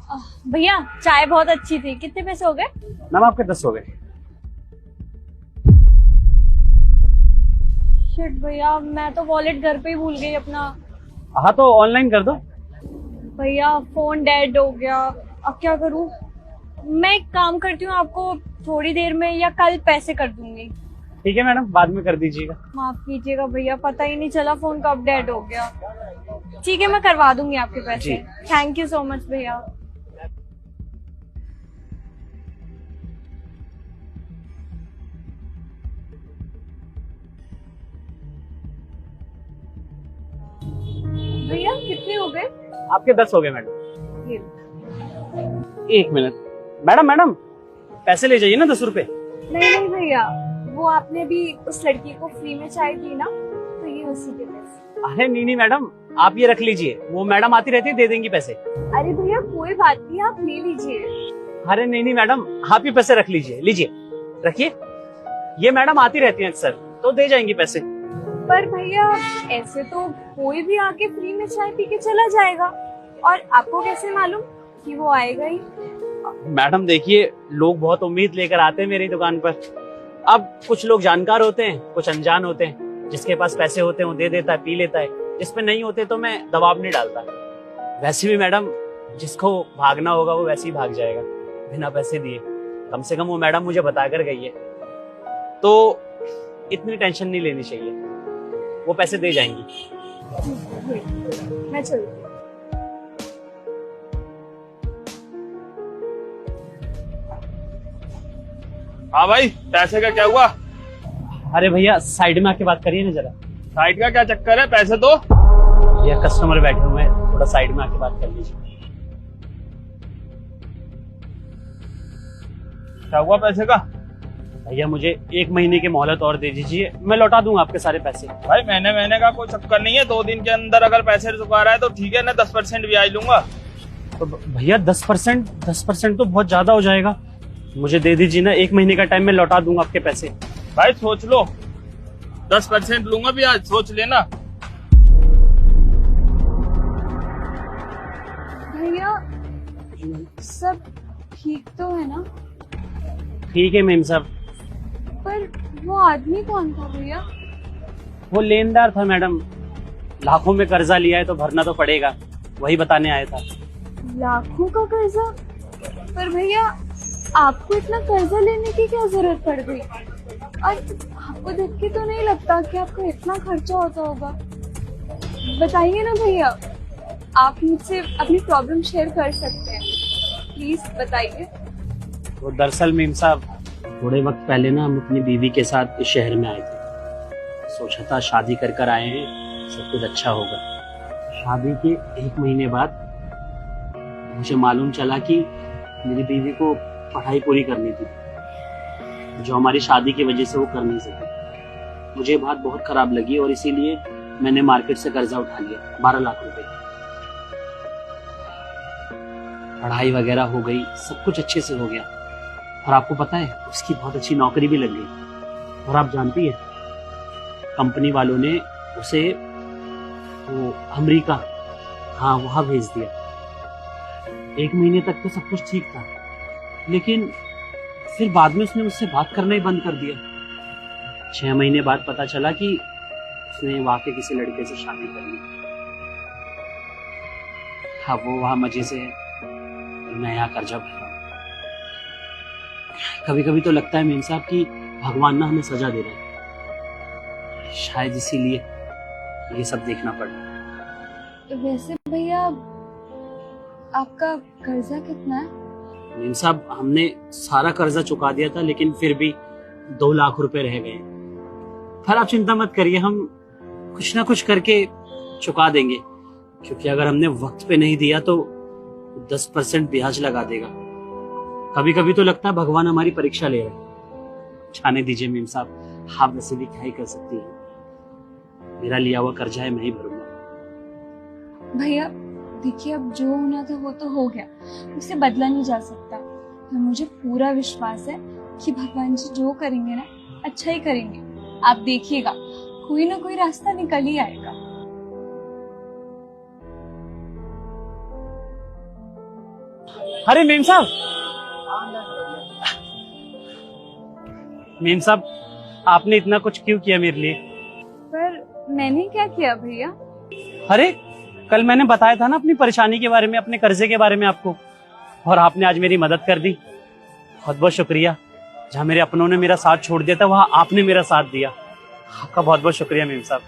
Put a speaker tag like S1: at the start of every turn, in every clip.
S1: भैया चाय बहुत अच्छी थी, कितने पैसे हो गए?
S2: मैम आपके 10 हो गए।
S1: शिट भैया, मैं तो वॉलेट घर पे ही भूल गई अपना।
S2: हाँ तो ऑनलाइन कर दो।
S1: भैया फोन डेड हो गया, अब क्या करूं? मैं एक काम करती हूँ, आपको थोड़ी देर में या कल पैसे कर दूंगी।
S2: ठीक है मैडम, बाद में कर दीजिएगा।
S1: माफ कीजिएगा भैया, पता ही नहीं चला फोन कब डेड हो गया। ठीक है, मैं करवा दूंगी आपके पैसे।
S2: जी।
S1: थैंक यू सो मच भैया। भैया कितने हो गए?
S2: आपके 10 हो गए मैडम।
S1: ये।
S2: 1 मिनट। मैडम मैडम पैसे ले जाइए ना 10 रुपए।
S1: नहीं नहीं भैया, वो आपने भी उस लड़की को फ्री में चाय दी ना, तो ये उसी के पैसे।
S2: अरे नहीं मैडम, आप ये रख लीजिए, वो मैडम आती रहती है, दे देंगी पैसे।
S1: अरे भैया कोई बात नहीं, आप ले लीजिए।
S2: अरे नहीं मैडम, आप ही पैसे रख लीजिए, लीजिए रखिए। ये मैडम आती रहती हैं अक्सर, तो दे जाएंगी पैसे।
S1: पर भैया ऐसे तो कोई भी आके फ्री में चाय पी के चला जाएगा, और आपको कैसे मालूम कि वो आएगा ही?
S2: मैडम देखिए, लोग बहुत उम्मीद लेकर आते हैं मेरी दुकान पर। अब कुछ लोग जानकार होते हैं, कुछ अनजान होते हैं। जिसके पास पैसे होते हैं वो दे देता है, पी लेता है। जिसपे नहीं होते तो मैं दबाव नहीं डालता। वैसे भी मैडम, जिसको भागना होगा वो वैसे ही भाग जाएगा बिना पैसे दिए। कम से कम वो मैडम मुझे बता कर गई है, तो इतनी टेंशन नहीं लेनी चाहिए, वो पैसे दे जाएंगी।
S1: मैं चलती हूँ।
S3: हाँ भाई, पैसे का क्या हुआ?
S2: अरे भैया साइड में आके बात करिए ना जरा।
S3: साइड का क्या चक्कर है? पैसे दो।
S2: भैया कस्टमर बैठे हुए हैं, थोड़ा साइड में आके बात कर लीजिए।
S3: क्या हुआ पैसे का?
S2: भैया मुझे 1 महीने की मोहलत और दे दीजिए, मैं लौटा दूंगा आपके सारे पैसे।
S3: भाई महीने का कोई चक्कर नहीं है, 2 दिन के अंदर अगर पैसे चुका रहा है तो ठीक है ना, 10% ब्याज लूंगा।
S2: तो भैया 10% तो बहुत ज्यादा हो जाएगा, मुझे दे दीजिए ना। 1 महीने का टाइम, मैं लौटा दूंगा आपके पैसे।
S3: भाई सोच लो, 10% लूंगा ब्याज, सोच लेना।
S1: भैया सब ठीक तो है ना?
S2: ठीक है मेम साहब।
S1: पर वो आदमी कौन था भैया?
S2: वो लेनदार था मैडम, लाखों में कर्जा लिया है तो भरना तो पड़ेगा, वही बताने आया था।
S1: लाखों का कर्जा? पर भैया आपको इतना कर्जा लेने की क्या जरूरत पड़ गई? और आपको देख के तो नहीं लगता कि आपको इतना खर्चा होता होगा। बताइए ना भैया, आप मुझसे अपनी प्रॉब्लम शेयर कर सकते हैं, प्लीज बताइए।
S2: तो दरअसल मेम साहब, थोड़े वक्त पहले ना हम अपनी बीवी के साथ इस शहर में आए थे। सोचा था शादी कर आए हैं, सब कुछ अच्छा होगा। शादी के 1 महीने बाद मुझे मालूम चला कि मेरी बीवी को पढ़ाई पूरी करनी थी, जो हमारी शादी की वजह से वो कर नहीं सकी। मुझे बात बहुत खराब लगी और इसीलिए मैंने मार्केट से कर्जा उठा लिया, 12 लाख रुपए। पढ़ाई वगैरह हो गई, सब कुछ अच्छे से हो गया। और आपको पता है, उसकी बहुत अच्छी नौकरी भी लग गई। और आप जानती है, कंपनी वालों ने उसे वो अमेरिका, हाँ वहां भेज दिया। 1 महीने तक तो सब कुछ ठीक था, लेकिन फिर बाद में उसने मुझसे बात करना ही बंद कर दिया। 6 महीने बाद पता चला कि उसने वहां के किसी लड़के से शादी कर ली। हाँ वो वहां मजे से है, मैं यहाँ कर्जा भर रहा हूँ। कभी कभी तो लगता है मेम साहब कि भगवान ना हमें सजा दे रहा है, शायद इसीलिए ये सब देखना पड़ा।
S1: वैसे भैया आपका कर्जा कितना है?
S2: मेम साहब हमने सारा कर्जा चुका दिया था, लेकिन फिर भी 2 लाख रुपए रह गए। पर आप चिंता मत करिए, हम कुछ ना कुछ करके चुका देंगे, क्योंकि अगर हमने वक्त पे नहीं दिया तो 10% ब्याज लगा देगा। कभी कभी तो लगता है भगवान हमारी परीक्षा ले रहा है। जाने दीजिए मेम साहब, आप वैसे भी क्या ही कर सकती हैं। मेरा लिया हुआ कर्जा है, मैं ही भरूंगा।
S1: भैया देखिए, अब जो होना था वो तो हो गया, उसे बदला नहीं जा सकता। तो मुझे पूरा विश्वास है कि भगवान जी जो करेंगे ना, अच्छा ही करेंगे। आप देखिएगा, कोई ना कोई रास्ता निकल ही आएगा।
S2: अरे मेम साहब, मेम साहब आपने इतना कुछ क्यों किया मेरे लिए?
S1: पर मैंने क्या किया भैया?
S2: अरे कल मैंने बताया था ना अपनी परेशानी के बारे में, अपने कर्जे के बारे में आपको, और आपने आज मेरी मदद कर दी। बहुत बहुत शुक्रिया। जहाँ मेरे अपनों ने मेरा साथ छोड़ दिया था, वहाँ आपने मेरा साथ दिया। आपका बहुत बहुत शुक्रिया मेम साहब।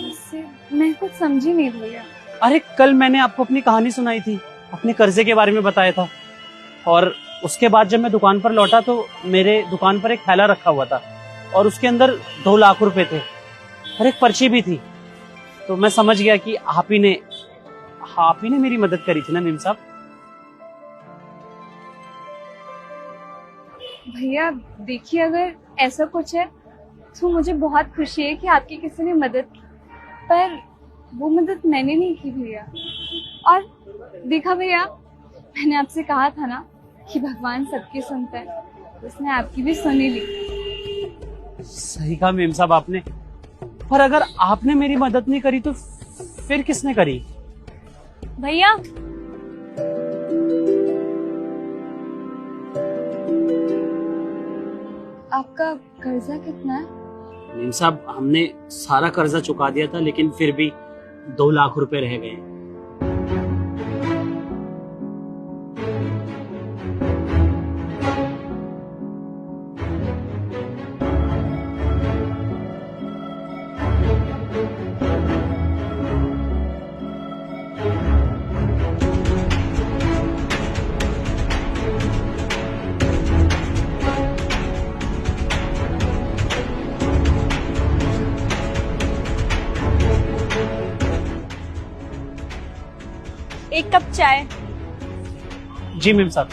S1: इससे मैं कुछ समझी नहीं भैया।
S2: अरे कल मैंने आपको अपनी कहानी सुनाई थी, अपने कर्जे के बारे में बताया था, और उसके बाद जब मैं दुकान पर लौटा तो मेरे दुकान पर एक थैला रखा हुआ था और उसके अंदर 2 लाख रुपए थे और एक पर्ची भी थी। तो मैं समझ गया कि आप ही ने मेरी मदद करी थी ना मेम साहब।
S1: भैया देखिए, अगर ऐसा कुछ है तो मुझे बहुत खुशी है कि आपकी किसी ने मदद की, पर वो मदद मैंने नहीं की भैया। और देखा भैया, मैंने आपसे कहा था ना कि भगवान सबकी सुनता है, उसने आपकी भी सुनी ली।
S2: सही कहा मेम साहब आपने, पर अगर आपने मेरी मदद नहीं करी तो फिर किसने करी?
S1: भैया आपका कर्जा कितना है?
S2: मेम साहब हमने सारा कर्जा चुका दिया था, लेकिन फिर भी 2 लाख रुपए रह गए।
S1: एक कप चाय।
S2: जी मेम साहब।